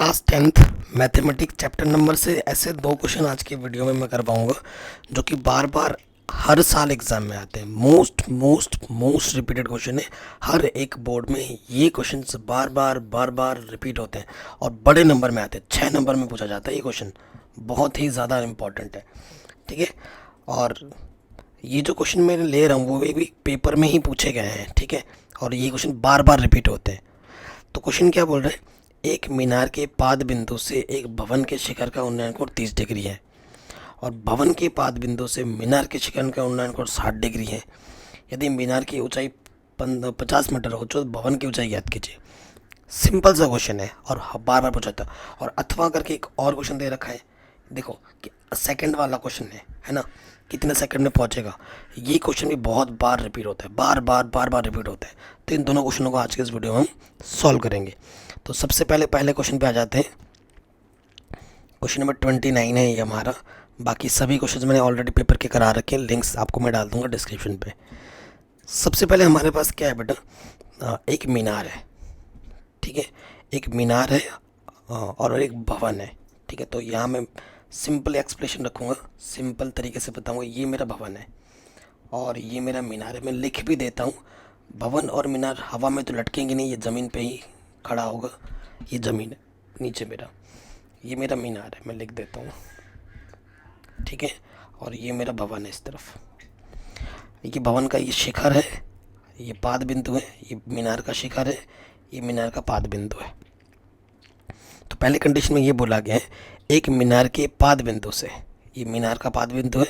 Class 10th mathematics chapter number से ऐसे दो क्वेश्चन आज की वीडियो में मैं कर पाऊंगा जो कि बार बार हर साल एग्जाम में आते हैं। मोस्ट रिपीटेड क्वेश्चन है। हर एक बोर्ड में ये क्वेश्चन बार बार रिपीट होते हैं और बड़े नंबर में आते हैं। 6 नंबर में पूछा जाता है ये क्वेश्चन, बहुत ही ज़्यादा इम्पोर्टेंट है। ठीक है, और ये जो क्वेश्चन मैं ले रहा हूँ वो भी पेपर में ही पूछे गए हैं। ठीक है, और ये क्वेश्चन बार बार रिपीट होते हैं। तो क्वेश्चन क्या बोल रहे हैं, एक मीनार के पाद बिंदु से एक भवन के शिखर का उन्नयन कोण 30 डिग्री है और भवन के पाद बिंदु से मीनार के शिखर का उन्नयन कोण 60 डिग्री है। यदि मीनार की ऊंचाई 50 मीटर हो तो भवन की ऊंचाई ज्ञात कीजिए। सिंपल सा क्वेश्चन है और बार बार पूछा था। और अथवा करके एक और क्वेश्चन दे रखा है, देखो कि सेकंड वाला क्वेश्चन है ना, कितने सेकंड में पहुंचेगा। ये क्वेश्चन भी बहुत बार रिपीट होता है, बार बार रिपीट होता है। तो इन दोनों क्वेश्चनों को आज के इस वीडियो में हम सॉल्व करेंगे। तो सबसे पहले क्वेश्चन पे आ जाते हैं। क्वेश्चन नंबर 29 है ये हमारा। बाकी सभी क्वेश्चन मैंने ऑलरेडी पेपर के करा रखे हैं, लिंक्स आपको मैं डाल दूंगा डिस्क्रिप्शन पे। सबसे पहले हमारे पास क्या है बेटा, एक मीनार है। ठीक है, एक मीनार है और एक भवन है। ठीक है, तो यहाँ मैं सिंपल एक्सप्लेनेशन रखूँगा, सिंपल तरीके से बताऊँगा। ये मेरा भवन है और ये मेरा मीनार है। मैं लिख भी देता हूँ, भवन और मीनार हवा में तो लटकेंगे नहीं, ये ज़मीन पे ही खड़ा होगा। ये ज़मीन है नीचे मेरा, ये मेरा मीनार है, मैं लिख देता हूँ। ठीक है, और ये मेरा भवन है इस तरफ। ये भवन का ये शिखर है, ये पाद बिंदु है। ये मीनार का शिखर है, ये मीनार का पाद बिंदु है। तो पहले कंडीशन में ये बोला गया है, एक मीनार के पाद बिंदु से, ये मीनार का पाद बिंदु है,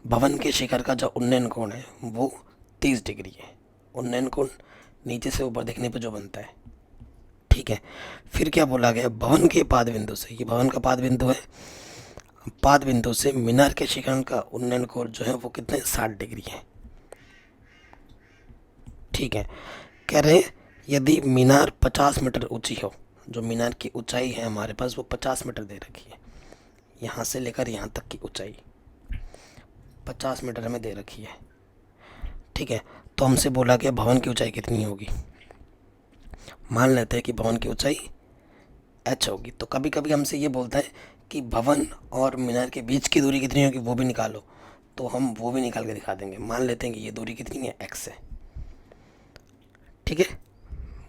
भवन के शिखर का जो उन्नयन कोण है वो 30 डिग्री है। उन्नयन कोण नीचे से ऊपर देखने पर जो बनता है। ठीक है, फिर क्या बोला गया, भवन के पाद बिंदु से, ये भवन का पाद बिंदु है, पाद बिंदु से मीनार के शिखर का उन्नयन कोण जो है वो कितने 60 डिग्री है। ठीक है, कह रहे हैं यदि मीनार 50 मीटर ऊंची हो, जो मीनार की ऊंचाई है हमारे पास वो 50 मीटर दे रखी है, यहाँ से लेकर यहाँ तक की ऊंचाई 50 मीटर में दे रखी है। ठीक है, तो हमसे बोला गया भवन की ऊंचाई कितनी होगी। मान लेते हैं कि भवन की ऊंचाई h होगी। तो कभी कभी हमसे ये बोलता है कि भवन और मीनार के बीच की दूरी कितनी होगी वो भी निकालो, तो हम वो भी निकाल के दिखा देंगे। मान लेते हैं कि ये दूरी कितनी है, x है। ठीक है,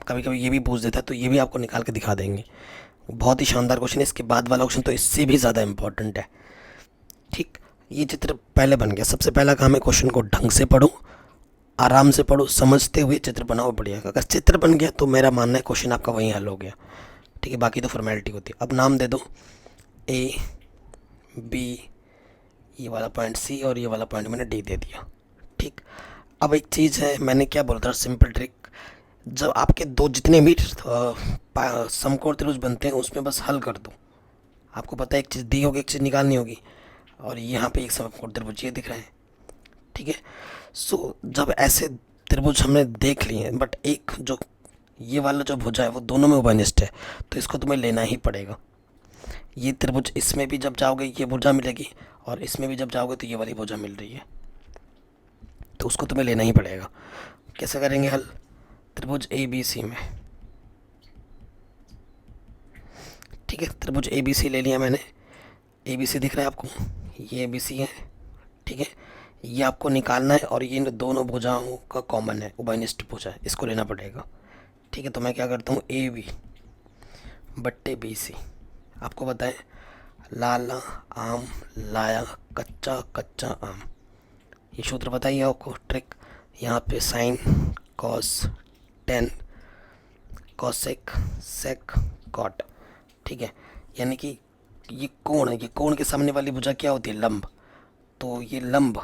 कभी कभी ये भी पूछ देता है तो ये भी आपको निकाल के दिखा देंगे। बहुत ही शानदार क्वेश्चन है। इसके बाद वाला क्वेश्चन तो इससे भी ज़्यादा इंपॉर्टेंट है। ठीक, ये चित्र पहले बन गया। सबसे पहला काम है क्वेश्चन को ढंग से पढ़ो, आराम से पढ़ो, समझते हुए चित्र बनाओ बढ़िया। अगर चित्र बन गया तो मेरा मानना है क्वेश्चन आपका वहीं हल हो गया। ठीक है, बाकी तो फॉर्मेलिटी होती है। अब नाम दे दो, ए बी, ये वाला पॉइंट सी और ये वाला पॉइंट मैंने डी दे दिया। ठीक, अब एक चीज़ है, मैंने क्या बोला था, सिंपल ट्रिक। जब आपके दो जितने भी समकोण त्रिभुज बनते हैं उसमें बस हल कर दो। आपको पता है एक चीज़ दी होगी, एक चीज़ निकालनी होगी, और यहाँ पे एक समकोण त्रिभुज ये दिख रहा है। ठीक है, सो जब ऐसे त्रिभुज हमने देख लिए हैं, बट एक जो ये वाला जो भुजा है वो दोनों में उभयनिष्ठ है, तो इसको तुम्हें लेना ही पड़ेगा। ये त्रिभुज, इसमें भी जब जाओगे ये भुजा मिलेगी और इसमें भी जब जाओगे तो ये वाली भुजा मिल रही है, तो उसको तुम्हें लेना ही पड़ेगा। कैसे करेंगे हल, त्रिभुज ए बी सी में। ठीक है, त्रिभुज ए बी सी ले लिया मैंने। ए बी सी दिख रहा है आपको, ये ए बी सी है। ठीक है, ये आपको निकालना है और ये दोनों भुजाओं का कॉमन है, उभयनिष्ठ भुजा है, इसको लेना पड़ेगा। ठीक है, तो मैं क्या करता हूँ, ए बी बट्टे बी सी। आपको बताएं, लाला आम लाया कच्चा कच्चा आम, ये सूत्र बताइए आपको, ट्रिक। यहाँ पे sine cos tan cosec sec cot. ठीक है, यानी कि ये कोण है, ये कोण के सामने वाली भुजा क्या होती है, लंब। तो ये लंब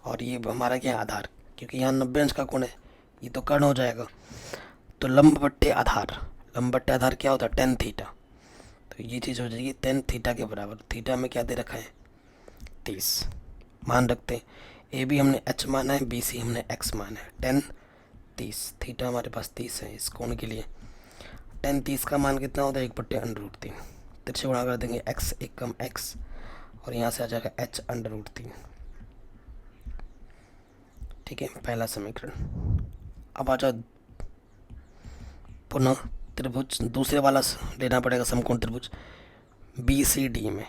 और ये हमारा क्या है, आधार, क्योंकि यहाँ 90 अंश का कोण है, ये तो कर्ण हो जाएगा। तो लंब बट्टे आधार, लंब बट्टे आधार क्या होता है, टेन थीटा। तो ये चीज़ हो जाएगी टेन थीटा के बराबर। थीटा में क्या दे रखा है, 30 मान रखते हैं। ए बी हमने एच माना है, बी सी हमने एक्स माना है। टेन 30, थीटा हमारे पास 30 है इस कोण के लिए। टेन 30 का मान कितना होता है, 1/√3। तिरछे गुणा कर देंगे, एक्स एक कम एक्स, और यहाँ से आ जाएगा एच √3। ठीक है, पहला समीकरण। अब आ जाओ पुनः त्रिभुज दूसरे वाला लेना पड़ेगा समकोण त्रिभुज BCD में,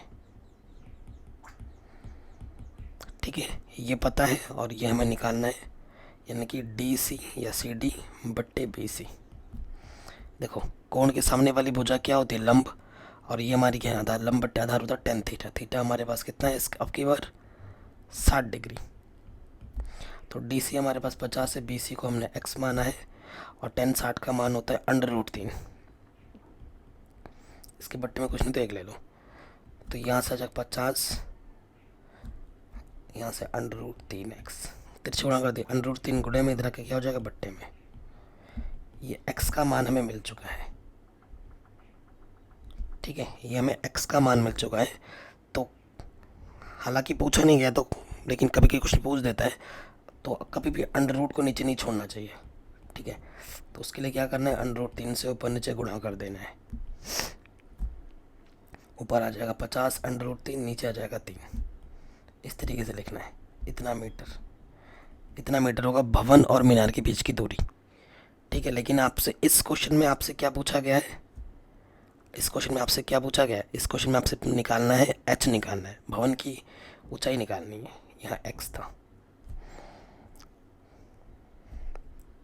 ठीक है, ये पता है और ये हमें निकालना है, यानी कि DC या CD बट्टे BC। देखो कोण के सामने वाली भुजा क्या होती है, लंब, और ये हमारी क्या है, आधार। लंब बट्टे आधार होता है tan थीटा। थीटा हमारे पास कितना है अब की बार 60 डिग्री। तो DC हमारे पास 50 है, BC को हमने x माना है, और tan 60 का मान होता है √3। इसके बट्टे में कुछ नहीं तो एक ले लो, तो यहाँ से आ जाएगा 50, यहाँ से √3x, तिरछे गुणा कर दिया, √3 गुणे में इधर के क्या हो जाएगा बट्टे में। ये x का मान हमें मिल चुका है, ठीक है, ये हमें x का मान मिल चुका है। तो हालांकि पूछा नहीं गया तो, लेकिन कभी कभी कुछ पूछ देता है, तो कभी भी √ को नीचे नहीं छोड़ना चाहिए, ठीक है। तो उसके लिए क्या करना है, √3 से ऊपर नीचे गुणा कर देना है। ऊपर आ जाएगा 50, √3, नीचे आ जाएगा 3। इस तरीके से लिखना है। इतना मीटर होगा भवन और मीनार के बीच की दूरी, ठीक है। लेकिन आपसे इस क्वेश्चन में आपसे क्या पूछा गया है, इस क्वेश्चन में आपसे निकालना है h निकालना है, भवन की ऊंचाई निकालनी है। यहाँ x था,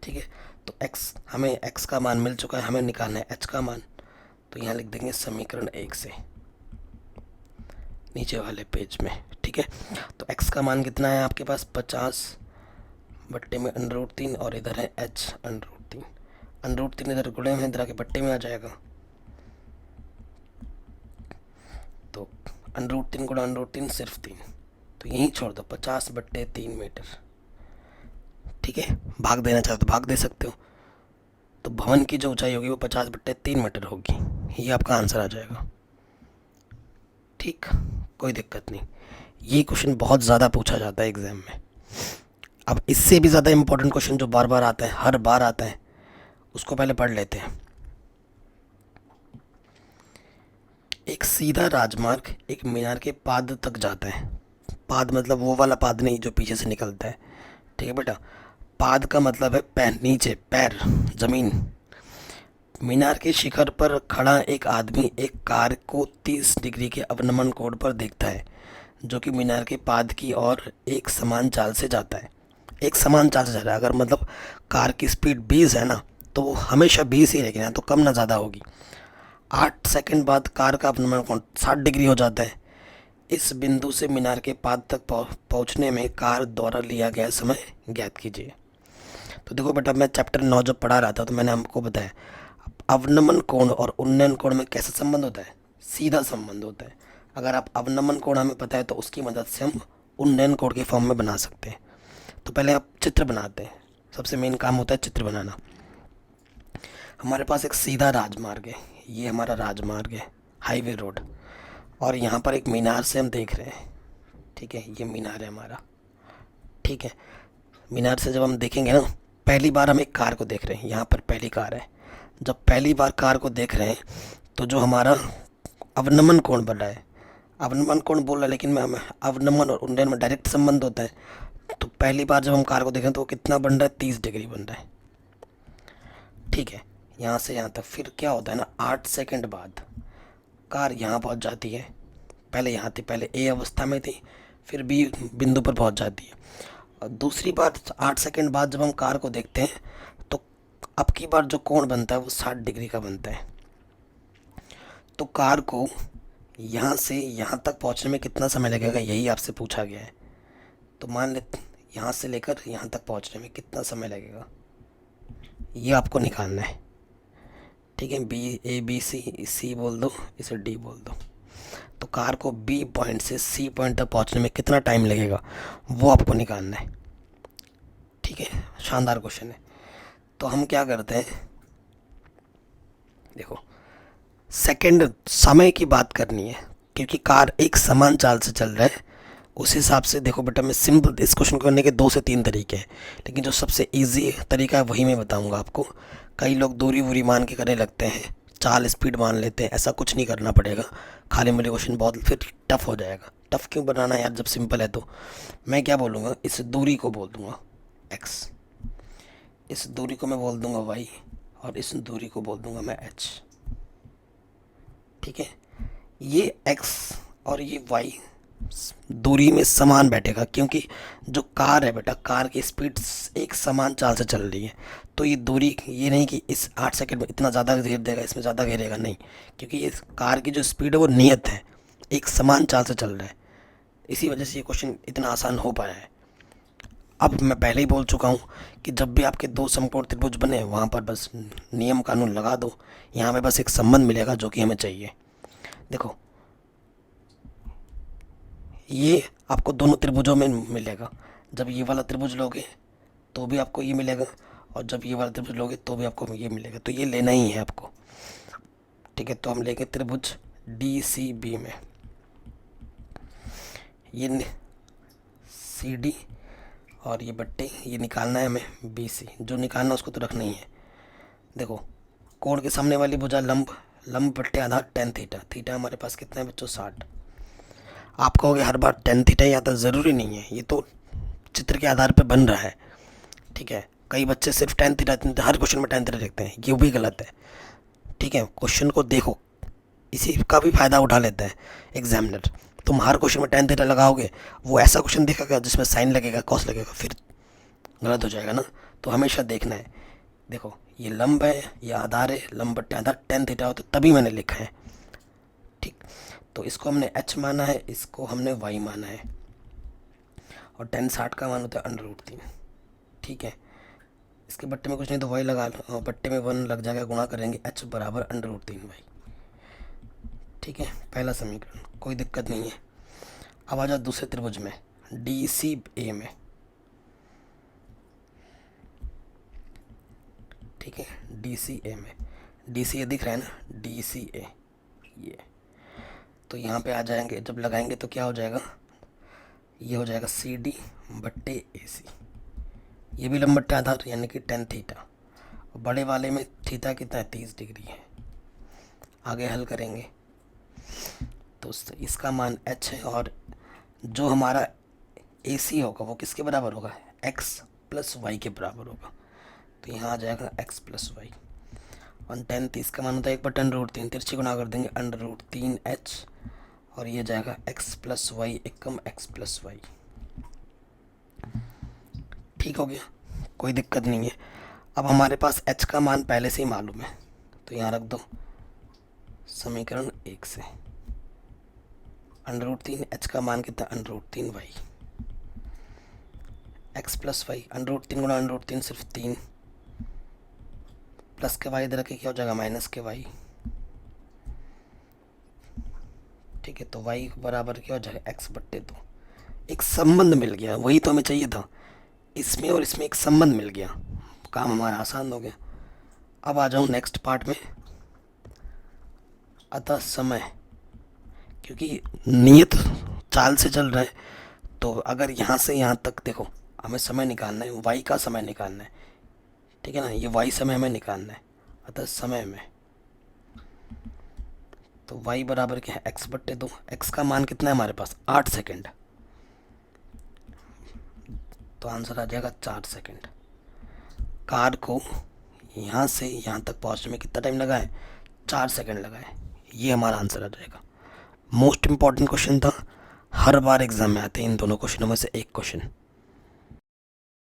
ठीक है। तो हमें x का मान मिल चुका है, हमें निकालना है h का मान। तो यहाँ लिख देंगे समीकरण 1 से नीचे वाले पेज में, ठीक है। तो x का मान कितना है आपके पास, 50 बट्टे में √3, और इधर है h √3 इधर गुणे में इधर के बट्टे में आ जाएगा। तो √3 गुणा √3 सिर्फ 3, तो यहीं छोड़ दो, 50 बट्टे 3 मीटर, ठीक है। भाग देना चाहो तो भाग दे सकते हो। तो भवन की जो ऊंचाई होगी वो 50 बट्टे 3 मीटर होगी, ये आपका आंसर आ जाएगा, ठीक, कोई दिक्कत नहीं। ये क्वेश्चन बहुत ज़्यादा पूछा जाता है एग्जाम में। अब इससे भी ज़्यादा इम्पोर्टेंट क्वेश्चन जो बार बार आता है, हर बार आता है, उसको पहले पढ़ लेते हैं। एक सीधा राजमार्ग एक मीनार के पाद तक जाता है। पाद मतलब वो वाला पाद नहीं जो पीछे से निकलता है, ठीक है बेटा। पाद का मतलब है पैर, नीचे पैर, जमीन। मीनार के शिखर पर खड़ा एक आदमी एक कार को 30 डिग्री के अवनमन कोण पर देखता है, जो कि मीनार के पाद की ओर एक समान चाल से जाता है। एक समान चाल से जा रहा है, अगर मतलब कार की स्पीड 20 है ना, तो वो हमेशा 20 ही रहेगी ना, तो कम ना ज़्यादा होगी। 8 सेकंड बाद कार का अवनमन कोण 60 डिग्री हो जाता है। इस बिंदु से मीनार के पाद तक पहुंचने में कार द्वारा लिया गया समय ज्ञात कीजिए। तो देखो बेटा, मैं चैप्टर 9 जब पढ़ा रहा था तो मैंने हमको बताया अवनमन कोण और उन्नयन कोण में कैसा संबंध होता है, सीधा संबंध होता है। अगर आप अवनमन कोण हमें पता है तो उसकी मदद से हम उन्नयन कोण के फॉर्म में बना सकते हैं। तो पहले आप चित्र बनाते हैं, सबसे मेन काम होता है चित्र बनाना। हमारे पास एक सीधा राजमार्ग है, ये हमारा राजमार्ग है, हाईवे रोड, और यहाँ पर एक मीनार से हम देख रहे हैं, ठीक है, ये मीनार है हमारा, ठीक है। मीनार से जब हम देखेंगे ना, पहली बार हम एक कार को देख रहे हैं, यहाँ पर पहली कार है। जब पहली बार कार को देख रहे हैं तो जो हमारा अवनमन कोण बन रहा है, अवनमन कोण बोल रहा है लेकिन मैं अवनमन और उन्नयन में डायरेक्ट संबंध होता है। तो पहली बार जब हम कार को देख रहे हैं तो वो कितना बन रहा है, 30 डिग्री बन रहा है, ठीक है। यहाँ से यहाँ तक फिर क्या होता है ना, 8 सेकंड बाद कार यहाँ पहुँच जाती है। पहले यहाँ थी, पहले ए अवस्था में थी, फिर बी बिंदु पर पहुँच जाती है। और दूसरी बार 8 सेकंड बाद जब हम कार को देखते हैं तो अब की बार जो कोण बनता है वो 60 डिग्री का बनता है। तो कार को यहाँ से यहाँ तक पहुँचने में कितना समय लगेगा, यही आपसे पूछा गया है। तो मान लेते यहाँ से लेकर यहाँ तक पहुँचने में कितना समय लगेगा, ये आपको निकालना है, ठीक है। ABC बोल दो, इसे D बोल दो। तो कार को B पॉइंट से C पॉइंट तक पहुंचने में कितना टाइम लगेगा वो आपको निकालना है, ठीक है। शानदार क्वेश्चन है। तो हम क्या करते हैं, देखो सेकंड समय की बात करनी है, क्योंकि कार एक समान चाल से चल रहा है, उस हिसाब से देखो बेटा, मैं सिंपल इस क्वेश्चन को करने के 2 से 3 तरीके हैं, लेकिन जो सबसे इजी तरीका है वही मैं बताऊंगा आपको। कई लोग दूरी वूरी मान के करने लगते हैं, चाल स्पीड मान लेते हैं, ऐसा कुछ नहीं करना पड़ेगा। खाली मुझे क्वेश्चन बहुत फिर टफ हो जाएगा। टफ क्यों बनाना यार, जब सिंपल है। तो मैं क्या बोलूँगा, इस दूरी को बोल दूँगा x, इस दूरी को मैं बोल दूँगा y, और इस दूरी को बोल दूंगा मैं h। ठीक है, ये x और ये y दूरी में समान बैठेगा, क्योंकि जो कार है बेटा, कार की स्पीड एक समान चाल से चल रही है। तो ये दूरी, ये नहीं कि इस 8 सेकंड में इतना ज़्यादा घेर देगा, इसमें ज़्यादा घेरेगा, नहीं, क्योंकि ये कार की जो स्पीड है वो नियत है, एक समान चाल से चल रहा है। इसी वजह से ये क्वेश्चन इतना आसान हो पाया है। अब मैं पहले ही बोल चुका हूँ कि जब भी आपके दो समकोण त्रिभुज बने वहाँ पर बस नियम कानून लगा दो, यहाँ पे बस एक संबंध मिलेगा जो कि हमें चाहिए। देखो, ये आपको दोनों त्रिभुजों में मिलेगा। जब ये वाला त्रिभुज लोगे तो भी आपको ये मिलेगा, और जब ये वाला त्रिभुज लोगे तो भी आपको ये मिलेगा। तो ये लेना ही है आपको। ठीक है, तो हम लेंगे त्रिभुज DCB में ये CD और ये बट्टे, ये निकालना है हमें BC। जो निकालना है उसको तो रखना ही है। देखो, कोण के सामने वाली भुजा लंब, लंब बट्टे आधार tan थीटा। थीटा हमारे पास कितना है बच्चों, 60। आप कहोगे हर बार tan थीटा ही आता, ज़रूरी नहीं है, ये तो चित्र के आधार पर बन रहा है। ठीक है, कई बच्चे सिर्फ tan थीटा, हर क्वेश्चन में tan थीटा लिखते हैं, ये भी गलत है। ठीक है, क्वेश्चन को देखो, इसी का भी फ़ायदा उठा लेता है एग्जामिनर। तुम हर क्वेश्चन में tan थीटा लगाओगे, वो ऐसा क्वेश्चन देखेगा जिसमें साइन लगेगा, कॉस लगेगा, फिर गलत हो जाएगा ना। तो हमेशा देखना है। देखो, ये लंब है, ये आधार है, लंब बट्टे आधार tan थीटा हो, तो तभी मैंने लिखा है। ठीक, तो इसको हमने h माना है, इसको हमने y माना है, और tan 60 का मान होता है √3। ठीक है, इसके बट्टे में कुछ नहीं तो y लगा लो, और बट्टे में 1 लग जाएगा, गुणा करेंगे h बराबर √3y। ठीक है, पहला समीकरण, कोई दिक्कत नहीं है। अब आ जाओ दूसरे त्रिभुज में DCA में। ठीक है, DCA में, DCA दिख रहा है ना, DCA ये। तो यहाँ पे आ जाएंगे, जब लगाएंगे तो क्या हो जाएगा, ये हो जाएगा CD बट्टे AC। ये भी लंब बट्टे आधार यानी कि tan थीटा, और बड़े वाले में थीटा कितना है, 30 डिग्री है। आगे हल करेंगे तो इसका मान h है, और जो हमारा AC होगा वो किसके बराबर होगा, x + y के बराबर होगा। तो यहाँ आ जाएगा x + y, और tan 30 का मान होता है 1/√3, तिरछी गुणा कर देंगे √3h, और ये जाएगा x + y एकम x + y। ठीक हो गया, कोई दिक्कत नहीं है। अब हमारे पास h का मान पहले से ही मालूम है, तो यहाँ रख दो समीकरण 1 से। √3h का मान कितना, √3y, x + y, √3 गुणा √3 सिर्फ 3, प्लस के y इधर रखे क्या हो जाएगा, माइनस के y। ठीक है, तो y बराबर क्या हो जाएगा, x बट्टे 2। एक संबंध मिल गया, वही तो हमें चाहिए था, इसमें और इसमें एक संबंध मिल गया, काम हमारा आसान हो गया। अब आ जाऊँ नेक्स्ट पार्ट में। अतः समय, क्योंकि नियत चाल से चल रहा है, तो अगर यहाँ से यहाँ तक देखो हमें समय निकालना है, y का समय निकालना है। ठीक है ना, ये y समय हमें निकालना है। अतः समय में तो y बराबर क्या है, x बट्टे 2। x का मान कितना है हमारे पास, 8 सेकेंड, तो आंसर आ जाएगा 4 सेकेंड। कार को यहाँ से यहाँ तक पहुँचने में कितना टाइम लगा है, 4 सेकेंड लगा है। ये हमारा आंसर आ जाएगा। मोस्ट इम्पॉर्टेंट क्वेश्चन था, हर बार एग्जाम में आते हैं इन दोनों क्वेश्चनों में से एक क्वेश्चन।